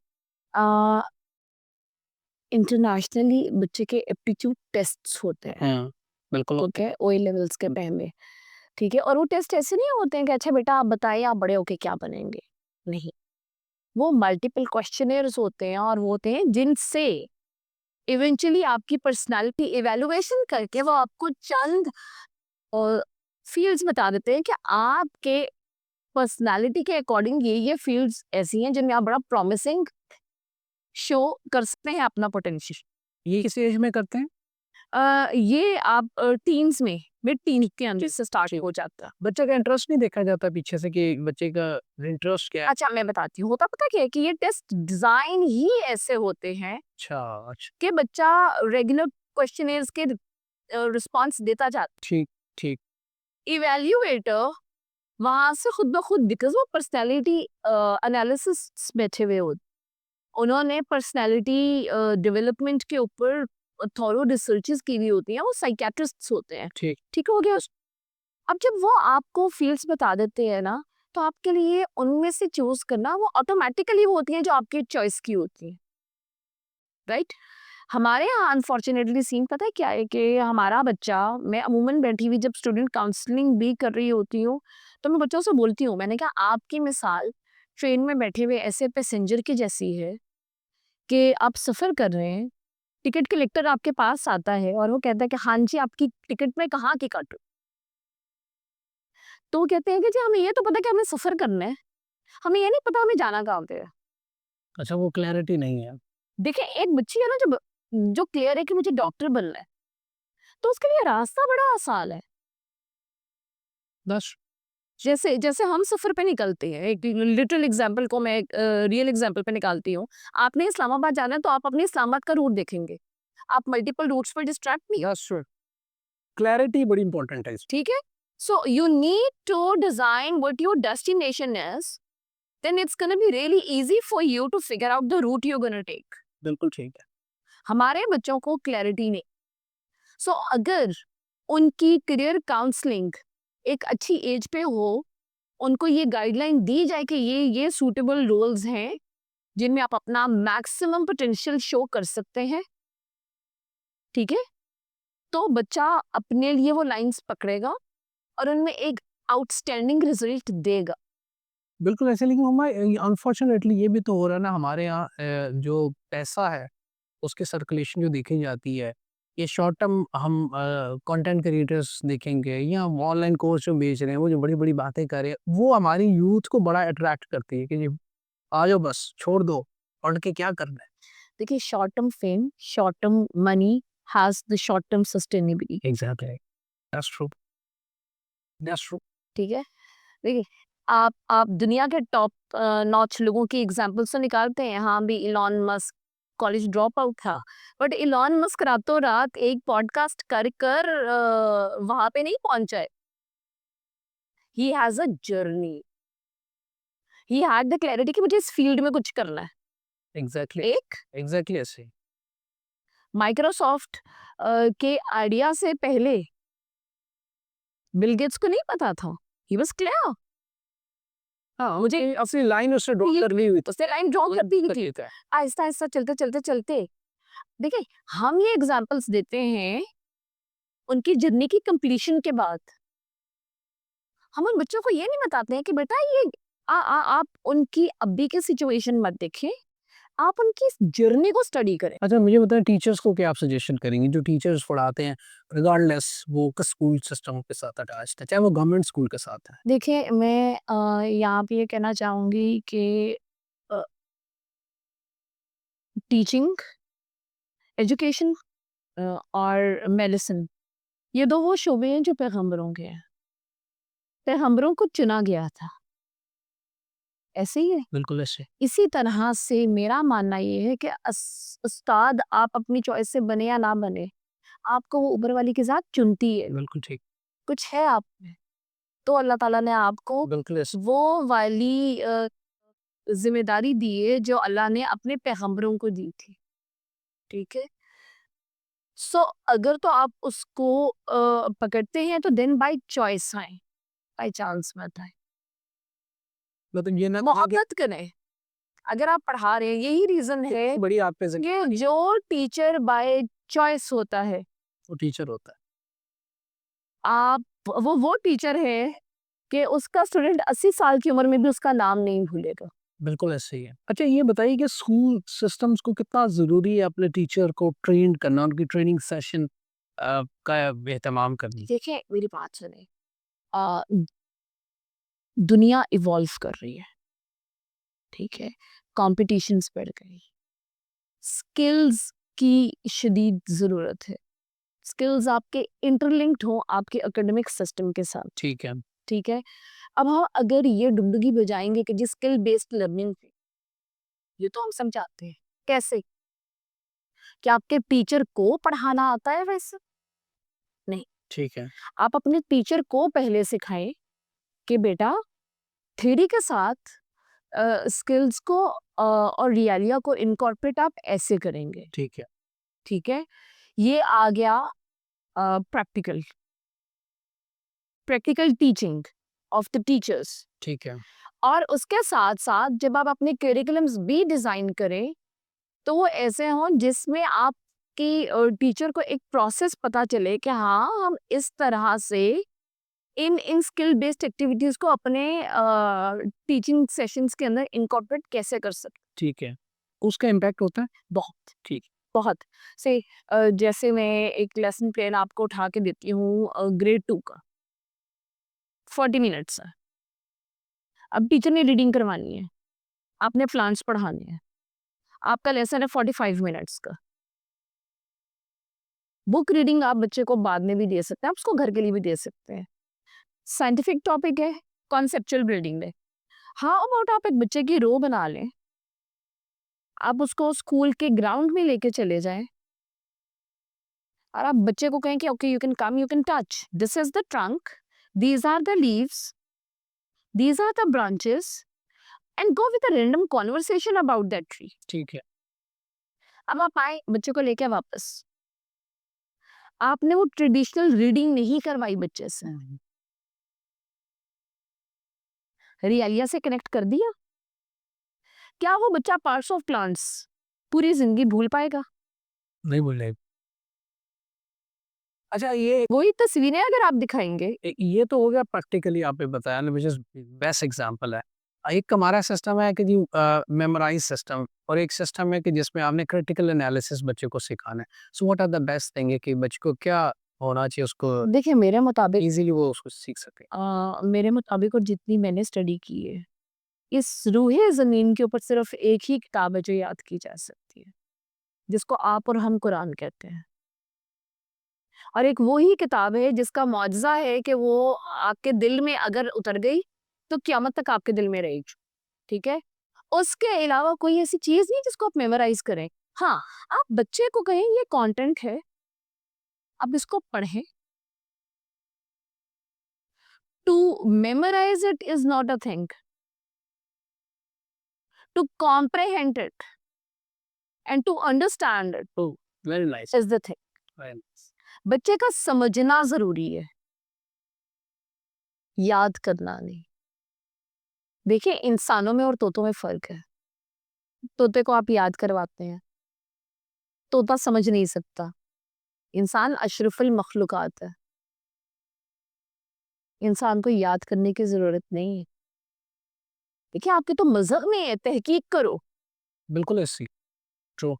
इंटरनेशनली बच्चे के एप्टीट्यूड टेस्ट्स होते हैं, हाँ, बिल्कुल होते ओके, ओए लेवल्स के पहले, ठीक है, और वो टेस्ट ऐसे नहीं होते हैं कि अच्छा बेटा आप बताइए आप बड़े होके क्या बनेंगे, नहीं, वो मल्टीपल क्वेश्चनर्स होते हैं और वो होते हैं जिनसे इवेंचुअली आपकी पर्सनालिटी इवैल्यूएशन करके वो आपको चंद फील्ड्स बता देते हैं कि आपके पर्सनालिटी के अकॉर्डिंग ये फील्ड्स ऐसी हैं जिनमें आप बड़ा प्रॉमिसिंग शो कर सकते हैं अपना पोटेंशियल। ये किस एज में करते हैं? ये आप टीन्स में मिड टीन के अंदर से स्टार्ट हो जाता है। बच्चे का इंटरेस्ट नहीं देखा जाता पीछे से कि बच्चे का इंटरेस्ट क्या है? अच्छा मैं बताती हूँ, होता पता क्या है कि ये टेस्ट डिजाइन ही ऐसे होते हैं अच्छा, अच्छा, कि बच्चा रेगुलर क्वेश्चनर्स के रिस्पॉन्स देता जाता ठीक, ठीक, है। इवैल्यूएटर वहां से खुद ब खुद बिकॉज वो पर्सनैलिटी एनालिसिस बैठे हुए होते, उन्होंने पर्सनैलिटी डेवलपमेंट के ऊपर थॉरो रिसर्चेस की हुई होती हैं, वो साइकियाट्रिस्ट्स होते हैं, ठीक। ठीक हो गया। अब जब वो आपको फील्ड्स बता देते हैं ना, तो आपके लिए उनमें से चूज करना वो ऑटोमेटिकली वो होती हैं जो आपकी चॉइस की होती हैं, राइट। हमारे यहाँ अनफॉर्चुनेटली सीन पता है क्या है कि हमारा बच्चा, मैं अमूमन बैठी हुई जब स्टूडेंट काउंसलिंग भी कर रही होती हूँ तो मैं बच्चों से बोलती हूँ, मैंने कहा आपकी मिसाल ट्रेन में बैठे हुए ऐसे पैसेंजर की जैसी है कि आप सफ़र कर रहे हैं, टिकट कलेक्टर आपके पास आता है और वो कहता है कि हाँ जी आपकी टिकट में कहाँ की काटूं, तो वो कहते हैं कि जी हमें ये तो पता कि हमें सफ़र करना है, हमें ये नहीं पता हमें जाना कहाँ पे है। अच्छा, वो क्लैरिटी नहीं है। देखिए एक बच्ची है ना जब जो क्लियर है कि मुझे डॉक्टर बनना है, तो उसके लिए रास्ता बड़ा आसान है। बस। जैसे जैसे हम सफ़र पे निकलते हैं, एक लिटिल एग्जांपल को मैं एक रियल एग्जांपल पे निकालती हूँ। आपने इस्लामाबाद जाना है तो आप अपने इस्लामाबाद का रूट देखेंगे। आप मल्टीपल रूट्स पर डिस्ट्रैक्ट नहीं, यस सर, क्लैरिटी बड़ी इंपॉर्टेंट है इसमें। ठीक है? So you need to design what your destination is, then it's gonna be really easy for you to figure out the route you are gonna take. बिल्कुल ठीक है। हमारे बच्चों को क्लैरिटी नहीं। सो अगर उनकी करियर काउंसलिंग एक अच्छी एज पे हो, उनको ये गाइडलाइन दी जाए कि ये सूटेबल रोल्स हैं जिनमें आप अपना मैक्सिमम पोटेंशियल शो कर सकते हैं, ठीक है, तो बच्चा अपने लिए वो लाइंस पकड़ेगा और उनमें एक आउटस्टैंडिंग रिजल्ट देगा। बिल्कुल ऐसे, लेकिन हमारे अनफॉर्चुनेटली ये भी तो हो रहा है ना हमारे यहाँ, जो पैसा है उसकी सर्कुलेशन जो देखी जाती है, ये शॉर्ट टर्म हम कंटेंट क्रिएटर्स देखेंगे या ऑनलाइन कोर्स जो बेच रहे हैं, वो जो बड़ी-बड़ी बातें कर रहे हैं, वो हमारी यूथ को बड़ा अट्रैक्ट करती है कि जी आ जाओ बस, छोड़ दो, पढ़ के क्या करना है? देखिए short term fame, short term money has the short term sustainability, exactly, that's true, that's true. ठीक है। देखिए आप दुनिया के टॉप नॉच लोगों की एग्जांपल्स तो निकालते हैं, हाँ भी Elon Musk college drop out था, बट इलॉन मस्क रातों रात एक पॉडकास्ट कर कर वहां पे नहीं पहुंचा है। He has a journey, he had the clarity कि मुझे इस फील्ड में कुछ करना है। एग्ज़ैक्टली, एक एग्ज़ैक्टली ऐसे ही। माइक्रोसॉफ्ट के आइडिया से पहले बिल गेट्स को नहीं पता था, ही वाज क्लियर, हाँ, मुझे अपनी लाइन उससे ड्रॉ ये कर ली हुई थी। उससे लाइन ड्रॉ कर दी गई थी। ठीक है। आहिस्ता आहिस्ता चलते चलते चलते देखिए हम ये एग्जांपल्स देते हैं उनकी जर्नी की कंप्लीशन के बाद। हम उन बच्चों को ये नहीं बताते हैं कि बेटा ये आप उनकी अभी की सिचुएशन मत देखें, आप उनकी जर्नी को स्टडी करें। अच्छा मुझे बताएं, टीचर्स को क्या आप सजेशन करेंगे जो टीचर्स पढ़ाते हैं, रिगार्डलेस वो किस स्कूल सिस्टम के साथ अटैच्ड है, चाहे वो गवर्नमेंट स्कूल के साथ है? देखिए मैं यहाँ पे ये कहना चाहूंगी कि टीचिंग, एजुकेशन और मेडिसिन, ये दो वो शोबे हैं जो पैगंबरों के हैं, पैगंबरों को चुना गया था, ऐसे ही है। बिल्कुल ऐसे। इसी तरह से मेरा मानना ये है कि उस्ताद आप अपनी चॉइस से बने या ना बने, आपको वो ऊपर वाली की ज़ात चुनती है। बिल्कुल ठीक। कुछ है आप में, तो अल्लाह ताला ने आपको बिल्कुल ऐसे। वो वाली ज़िम्मेदारी दी है जो अल्लाह ने अपने पैगंबरों को दी थी, ठीक है? सो अगर तो आप उसको पकड़ते हैं तो देन बाय चॉइस आएँ, बाय चांस मत आएँ। मतलब ये ना कि मोहब्बत करें, अगर आप पढ़ा रहे हैं, यही रीजन है बड़ी आप पे कि जो टीचर बाय चॉइस होता है, वो टीचर होता है। आप वो टीचर है कि उसका स्टूडेंट 80 साल की उम्र में भी उसका नाम नहीं भूलेगा। बिल्कुल ऐसे ही है। अच्छा ये बताइए कि स्कूल सिस्टम्स को कितना ज़रूरी है अपने टीचर को ट्रेन करना, उनकी ट्रेनिंग सेशन का एहतमाम करनी? देखिए मेरी बात सुने, अ, दुनिया इवॉल्व कर रही है, ठीक है, कॉम्पिटिशन्स बढ़ गई, स्किल्स की शदीद ज़रूरत है, स्किल्स आपके इंटरलिंक्ड हो आपके एकेडमिक सिस्टम के साथ, ठीक है, ठीक है। अब हम अगर ये डुगडुगी बजाएंगे कि जी स्किल बेस्ड लर्निंग पे, ये तो हम समझाते हैं कैसे, क्या आपके टीचर को पढ़ाना आता है वैसे? नहीं, ठीक है, आप अपने टीचर को पहले सिखाएं कि बेटा थ्योरी के साथ स्किल्स को और रियलिया को इनकॉर्पोरेट आप ऐसे करेंगे, ठीक है, ठीक है। ये आ गया practical practical teaching of the teachers. ठीक है, और उसके साथ साथ जब आप अपने करिकुलम्स भी डिज़ाइन करें तो वो ऐसे हों जिसमें आपकी टीचर को एक प्रोसेस पता चले कि हाँ हम इस तरह से इन इन स्किल बेस्ड एक्टिविटीज़ को अपने टीचिंग सेशंस के अंदर इनकॉर्पोरेट कैसे कर सकते। ठीक है। उसका इम्पैक्ट होता है? बहुत ठीक, बहुत से जैसे मैं एक लेसन प्लान आपको उठा के देती हूँ ग्रेड 2 का 40 मिनट्स है। अब टीचर ने रीडिंग करवानी है, आपने प्लांट्स पढ़ाने हैं, आपका लेसन है 45 मिनट्स का। बुक रीडिंग आप बच्चे को बाद में भी दे सकते हैं, आप उसको घर के लिए भी दे सकते हैं। साइंटिफिक टॉपिक है, कॉन्सेप्चुअल बिल्डिंग है। हाउ अबाउट आप एक बच्चे की रो बना लें, आप उसको स्कूल के ग्राउंड में लेके चले जाएं और आप बच्चे को कहें कि okay you can come, you can touch, this is the trunk, these are the leaves, these are the branches, and go with a random conversation about that tree. ठीक है। अब आप आए बच्चे को लेके वापस, आपने वो ट्रेडिशनल रीडिंग नहीं करवाई बच्चे से, रियलिया से कनेक्ट कर दिया। क्या वो बच्चा पार्ट्स ऑफ प्लांट्स पूरी जिंदगी भूल पाएगा? नहीं बोल रहे। अच्छा ये वही तस्वीरें अगर आप दिखाएंगे, ये तो हो गया प्रैक्टिकली आपने बताया ना, व्हिच इज़ बेस्ट एग्ज़ाम्पल है। एक हमारा सिस्टम है कि जी मेमोराइज़ सिस्टम और एक सिस्टम है कि जिसमें आपने क्रिटिकल एनालिसिस बच्चे को सिखाना है। So what are the best thing है कि बच्चे को क्या होना चाहिए उसको देखिए मेरे मुताबिक ईज़िली वो उसको सीख सके? मेरे मुताबिक और जितनी मैंने स्टडी की है, इस रूहे ज़मीन के ऊपर सिर्फ एक ही किताब है जो याद की जा सकती है, जिसको आप और हम कुरान कहते हैं। और एक वो ही किताब है जिसका मौजज़ा है कि वो आपके दिल में अगर उतर गई, तो क़यामत तक आपके दिल में रहेगी, ठीक है? उसके अलावा कोई ऐसी चीज़ नहीं जिसको आप मेमोराइज़ करें। हाँ, आप बच्चे को कहें ये कंटेंट है, आप इसको पढ़ें। To memorise it is not a thing, to comprehend it and to understand it oh! Very nice, is the thing. Very nice. बच्चे का समझना ज़रूरी है, याद करना नहीं। देखिए इंसानों में और तोतों में फ़र्क है। तोते को आप याद करवाते हैं, तोता समझ नहीं सकता। इंसान अशरफुल मखलूक़ात है। इंसान को याद करने की ज़रूरत नहीं है। देखिए आपके तो मज़हब में है, तहकीक करो, बिल्कुल ऐसी ट्रू।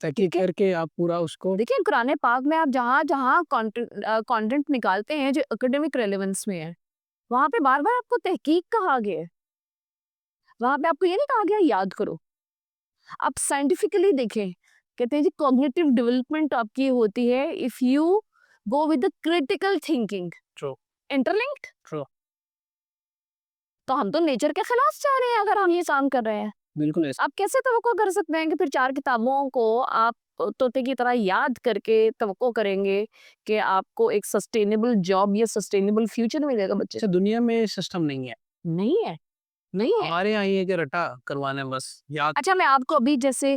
तहकीक ठीक है? करके आप पूरा उसको देखिए कुरान पाक में आप जहाँ-जहाँ कंटेंट निकालते हैं जो एकेडमिक रेलेवेंस में है, वहाँ पे बार-बार आपको तहकीक कहा गया है। वहाँ पे आपको ये नहीं कहा गया याद करो। आप साइंटिफिकली देखें, कहते हैं जी कॉग्निटिव डेवलपमेंट आपकी होती है if you go with the critical thinking. True, interlinked, true. तो हम तो नेचर के खिलाफ जा रहे हैं अगर हम ये काम कर रहे हैं। बिल्कुल ऐसे आप कैसे तवक्को कर सकते हैं कि फिर 4 किताबों को आप तोते की तरह याद करके तवक्को करेंगे कि आपको एक सस्टेनेबल जॉब या सस्टेनेबल फ्यूचर मिलेगा बच्चे अच्छा को? दुनिया में सिस्टम नहीं है। नहीं है, नहीं है। हमारे यहाँ ये है कि रटा करवाना है बस, याद अच्छा मैं आपको अभी जैसे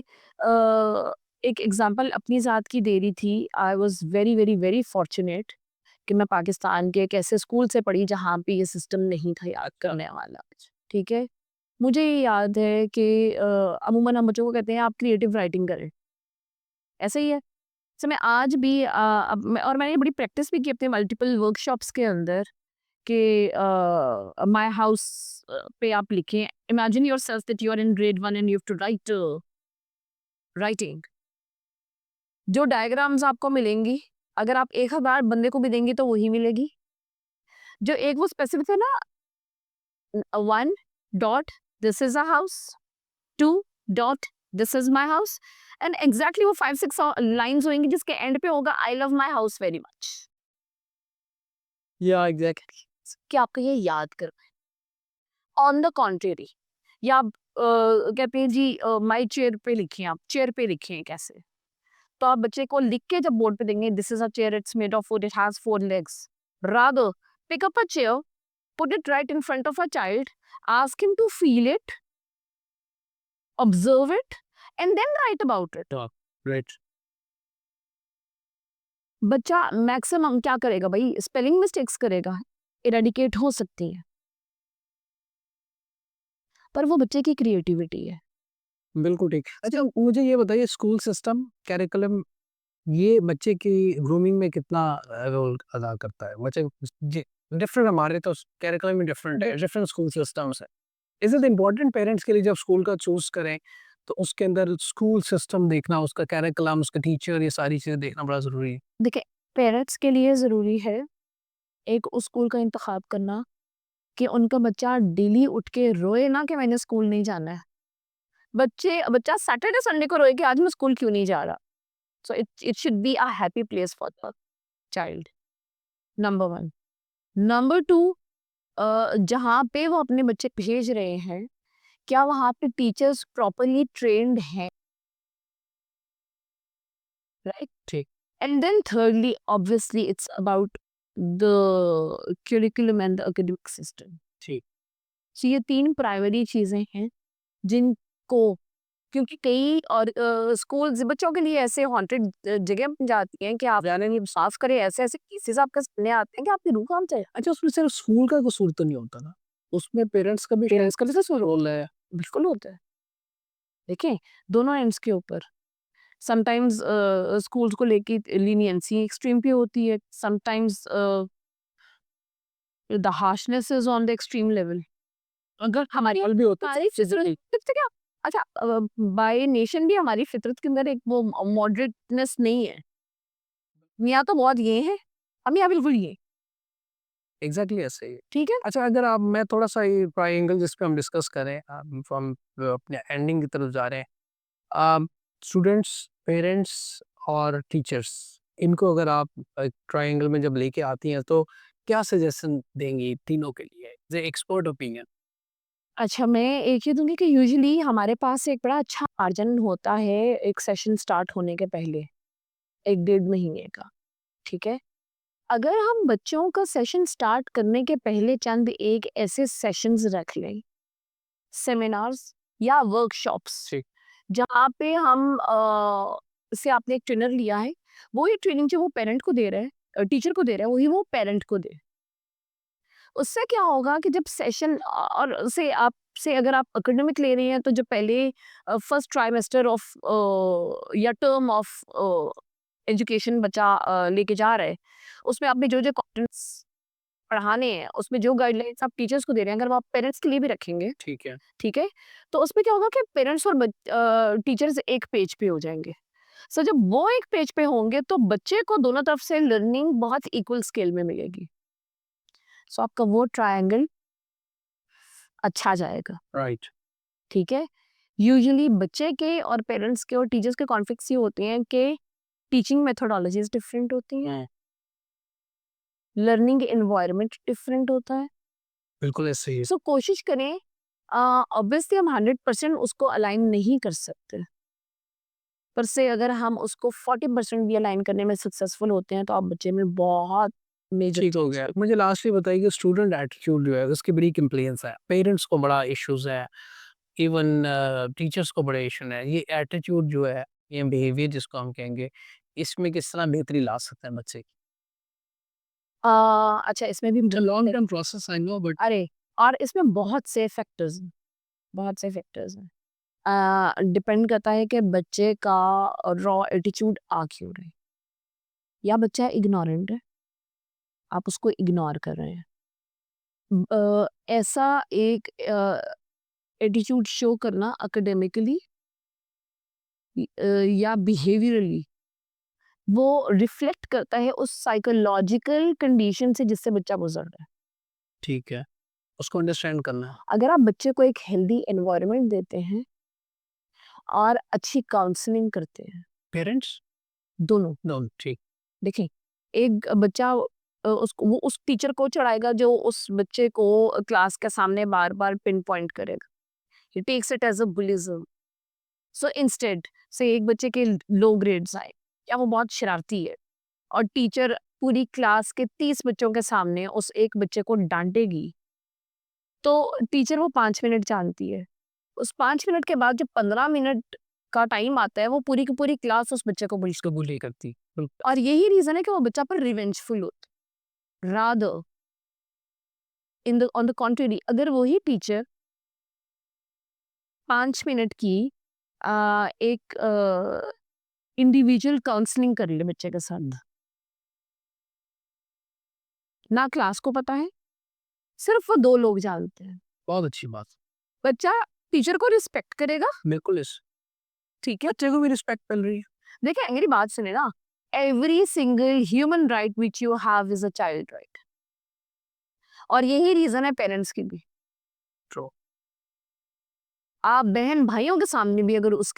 एक एग्जांपल अपनी ज़ात की दे रही थी। I was very, very, very fortunate कि मैं पाकिस्तान के एक ऐसे स्कूल से पढ़ी जहाँ पे ये सिस्टम नहीं था याद करने वाला, ठीक है? मुझे ये याद है कि अमूमन हम बच्चों को कहते हैं आप क्रिएटिव राइटिंग करें, ऐसा ही है। सो मैं आज भी और मैंने बड़ी प्रैक्टिस भी की अपने मल्टीपल वर्कशॉप्स के अंदर कि माय हाउस पे आप लिखें, imagine yourself that you are in grade 1 and you have to write writing. जो डायग्राम्स आपको मिलेंगी, अगर आप 1000 बंदे को भी देंगी तो वही मिलेगी। जो एक वो स्पेसिफिक है ना, 1 dot this is a house, 2 dot this is my house, and exactly वो 5-6 लाइंस होंगी जिसके एंड पे होगा I love my house very much. या एग्जैक्टली। कि आपको ये याद करना है। ऑन द कॉन्ट्रेरी, या आप कहते हैं जी माई चेयर पे लिखिए, आप चेयर पे लिखिए कैसे, तो आप बच्चे को लिख के जब बोर्ड पे देंगे this is a chair, it's made of would, it has 4 legs, rather pick up a chair, put it right in front of a child, ask him to feel it, observe it, and then write about it. Right. बच्चा maximum क्या करेगा भाई, spelling mistakes करेगा, eradicate हो सकती है, पर वो बच्चे की क्रिएटिविटी है। बिल्कुल ठीक। अच्छा मुझे ये बताइए स्कूल सिस्टम, करिकुलम ये बच्चे की ग्रूमिंग में कितना रोल अदा करता है? बच्चे जी डिफरेंट हमारे तो करिकुलम में डिफरेंट है, डिफरेंट स्कूल सिस्टम्स है। इज़ इट इम्पोर्टेंट पेरेंट्स के लिए जब स्कूल का चूज़ करें, तो उसके अंदर स्कूल सिस्टम देखना, उसका करिकुलम, उसका टीचर, ये सारी चीज़ें देखना बड़ा ज़रूरी है? देखिए, पेरेंट्स के लिए ज़रूरी है एक उस स्कूल का इंतखाब करना कि उनका बच्चा डेली उठ के रोए ना कि मैंने स्कूल नहीं जाना है। बच्चा सैटरडे संडे को रोए कि आज मैं स्कूल क्यों नहीं जा रहा। So it should be a happy place for the child, number 1। Number 2, जहाँ पे वो अपने बच्चे भेज रहे हैं, क्या वहाँ पे टीचर्स प्रॉपर्ली ट्रेन्ड हैं, राइट? ठीक। And then thirdly, obviously it's about the curriculum and the academic system. ठीक। सो ये 3 प्राइमरी चीज़ें हैं जिनको, क्योंकि कई और स्कूल्स बच्चों के लिए ऐसे हॉन्टेड जगह बन जाती हैं कि आप जाने नहीं, साफ करें, ऐसे-ऐसे केसेस आपके सामने आते हैं कि आपकी रूह कांप जाए। अच्छा उसमें सिर्फ स्कूल का कसूर तो नहीं होता ना? उसमें पेरेंट्स का भी तो रोल है। बिल्कुल होता है। देखें, दोनों एंड्स के ऊपर। समटाइम्स स्कूल्स को लेके लीनियंसी एक्सट्रीम पे होती है, sometimes the harshness is on the extreme level. अगर हमारी कल भी होता है। हमारी फितरत से क्या, अच्छा बाय नेशन भी हमारी फितरत के अंदर एक वो मॉडरेटनेस नहीं है। मियाँ तो बहुत ये हैं, हम यहाँ बिल्कुल ये, एग्ज़ैक्टली ऐसे ही है। ठीक है? अच्छा अगर आप मैं थोड़ा-सा ये ट्रायंगल जिस पे हम डिस्कस करें, हम अपने एंडिंग की तरफ जा रहे हैं। स्टूडेंट्स, पेरेंट्स और टीचर्स, इनको अगर आप ट्रायंगल में जब लेके आती हैं तो क्या सजेशन देंगी तीनों के लिए? As a expert opinion. अच्छा, मैं एक ही दूँगी कि यूजुअली हमारे पास एक बड़ा अच्छा मार्जिन होता है एक सेशन स्टार्ट होने के पहले, 1 डेढ़ महीने का, ठीक है? अगर हम बच्चों का सेशन स्टार्ट करने के पहले चंद एक ऐसे सेशंस रख लें, सेमिनार्स या वर्कशॉप्स, ठीक। जहाँ पे हम जैसे आपने एक ट्रेनर लिया है, वही ट्रेनिंग जो वो पेरेंट को दे रहा है, टीचर को दे रहा है, वही वो पेरेंट को दे। उससे क्या होगा कि जब सेशन और से आप से अगर आप एकेडमिक ले रहे हैं तो जो पहले फर्स्ट ट्राइमेस्टर ऑफ या टर्म ऑफ एजुकेशन बच्चा लेके जा रहा है, उसमें आपने जो कंटेंट्स पढ़ाने हैं, उसमें जो गाइडलाइंस आप टीचर्स को दे रहे हैं, अगर वो आप पेरेंट्स के लिए भी रखेंगे, ठीक है। ठीक है? तो उसमें क्या होगा कि पेरेंट्स और टीचर्स एक पेज पे हो जाएँगे। सो जब वो एक पेज पे होंगे तो बच्चे को दोनों तरफ से लर्निंग बहुत इक्वल स्केल में मिलेगी। सो आपका वो ट्रायंगल अच्छा जाएगा, राइट। ठीक है? यूजुअली बच्चे के और पेरेंट्स के और टीचर्स के कॉन्फ्लिक्ट्स ये होते हैं कि टीचिंग मेथोडोलॉजीज़ डिफरेंट होती हैं, हुँ। लर्निंग एनवायरनमेंट डिफरेंट होता है। बिल्कुल ऐसे ही है। सो कोशिश करें, ऑब्वियसली हम 100% उसको अलाइन नहीं कर सकते, पर से अगर हम उसको 40% भी अलाइन करने में सक्सेसफुल होते हैं तो आप बच्चे में बहुत मेजर ठीक हो चेंज गया। देखेंगे। मुझे लास्टली बताइए कि स्टूडेंट एटीट्यूड जो है उसकी बड़ी कंप्लेंट्स है। पेरेंट्स को बड़ा इश्यूज़ है, इवन टीचर्स को बड़े इश्यू है। ये एटीट्यूड जो है, ये बिहेवियर जिसको हम कहेंगे, इसमें किस तरह बेहतरी ला सकते हैं बच्चे की? अच्छा, इसमें भी it's a long term process I know but अरे! और इसमें बहुत से फैक्टर्स हैं। बहुत से फैक्टर्स हैं। डिपेंड करता है कि बच्चे का रॉ एटीट्यूड आ क्यों रहे, या बच्चा इग्नोरेंट है, आप उसको इग्नोर कर रहे हैं। ऐसा एक एटीट्यूड शो करना एकेडमिकली या बिहेवियरली वो रिफ्लेक्ट करता है उस साइकोलॉजिकल कंडीशन से जिससे बच्चा गुजर रहा है। ठीक है, उसको अंडरस्टैंड करना है। अगर आप बच्चे को एक हेल्दी एनवायरनमेंट देते हैं और अच्छी काउंसलिंग करते हैं, पेरेंट्स दोनों दोनों ठीक। देखें, एक बच्चा वो उस टीचर को चढ़ाएगा जो उस बच्चे को क्लास के सामने बार बार पिन पॉइंट करेगा, he takes it as a bullyism. So instead से एक बच्चे के लो ग्रेड्स आए या वो बहुत शरारती है और टीचर पूरी क्लास के 30 बच्चों के सामने उस एक बच्चे को डांटेगी, तो टीचर वो 5 मिनट जानती है। उस 5 मिनट के बाद जब 15 मिनट का टाइम आता है, वो पूरी की पूरी क्लास उस बच्चे को बुलिश इसको बुली करती बिल्कुल। और यही रीजन है कि वो बच्चा पर रिवेंजफुल होता। Rather in the on the contrary, अगर वही टीचर 5 मिनट की एक इंडिविजुअल काउंसलिंग कर ले बच्चे के साथ, ना क्लास को पता है, सिर्फ वो 2 लोग जानते हैं, बहुत अच्छी बात। बच्चा टीचर को रिस्पेक्ट करेगा, बिल्कुल इस ठीक है? बच्चे को भी रिस्पेक्ट मिल रही है। देखिए मेरी बात सुने ना, every single human right which you have is a child right, और यही रीजन है पेरेंट्स की भी। ट्रू। आप बहन भाइयों के सामने भी अगर उस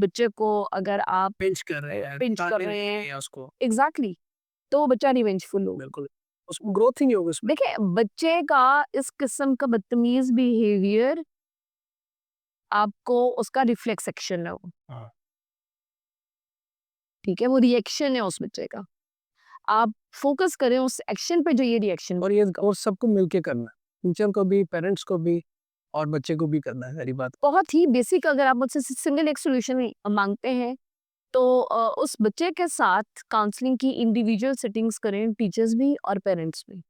बच्चे को अगर आप पिंच कर रहे हैं, पिंच कर ताने रहे नहीं हैं, है उसको। एग्जैक्टली, तो वो बच्चा रिवेंजफुल हो। बिल्कुल, उसको ग्रोथ ही नहीं होगी उसमें। देखिए बच्चे का इस किस्म का बदतमीज बिहेवियर आपको उसका रिफ्लेक्स एक्शन है वो, हाँ। ठीक है, वो रिएक्शन है उस बच्चे का। आप फोकस करें उस एक्शन पे जो ये रिएक्शन। और सबको मिलके करना है, टीचर को भी, पेरेंट्स को भी और बच्चे को भी करना है, सारी बात। बहुत ही बेसिक, अगर आप मुझसे सिंगल एक सोल्यूशन मांगते हैं तो उस बच्चे के साथ काउंसलिंग की इंडिविजुअल सेटिंग्स करें, टीचर्स भी और पेरेंट्स भी।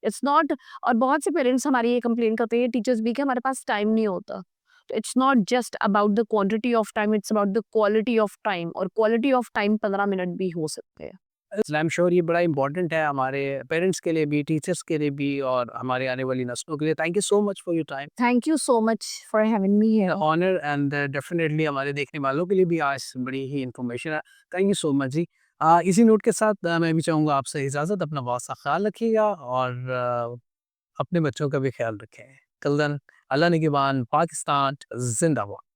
इट्स नॉट, और बहुत से पेरेंट्स हमारी ये कंप्लेन करते हैं टीचर्स भी कि हमारे पास टाइम नहीं होता। तो it's not just about the quantity of time, it's about the quality of time, और क्वालिटी ऑफ टाइम 15 मिनट भी हो सकते हैं। आई एम श्योर ये बड़ा इंपॉर्टेंट है हमारे पेरेंट्स के लिए भी, टीचर्स के लिए भी और हमारे आने वाली नस्लों के लिए। Thank you so much for your time. Thank you so much for having me here. Honour and definitely हमारे देखने वालों के लिए भी आज बड़ी ही इंफॉर्मेशन है। थैंक यू सो मच जी। इसी नोट के साथ मैं भी चाहूँगा आपसे इजाज़त, अपना बहुत सा ख्याल रखिएगा और अपने बच्चों का भी ख्याल रखें। कल अल्लाह निगहबान, पाकिस्तान जिंदाबाद।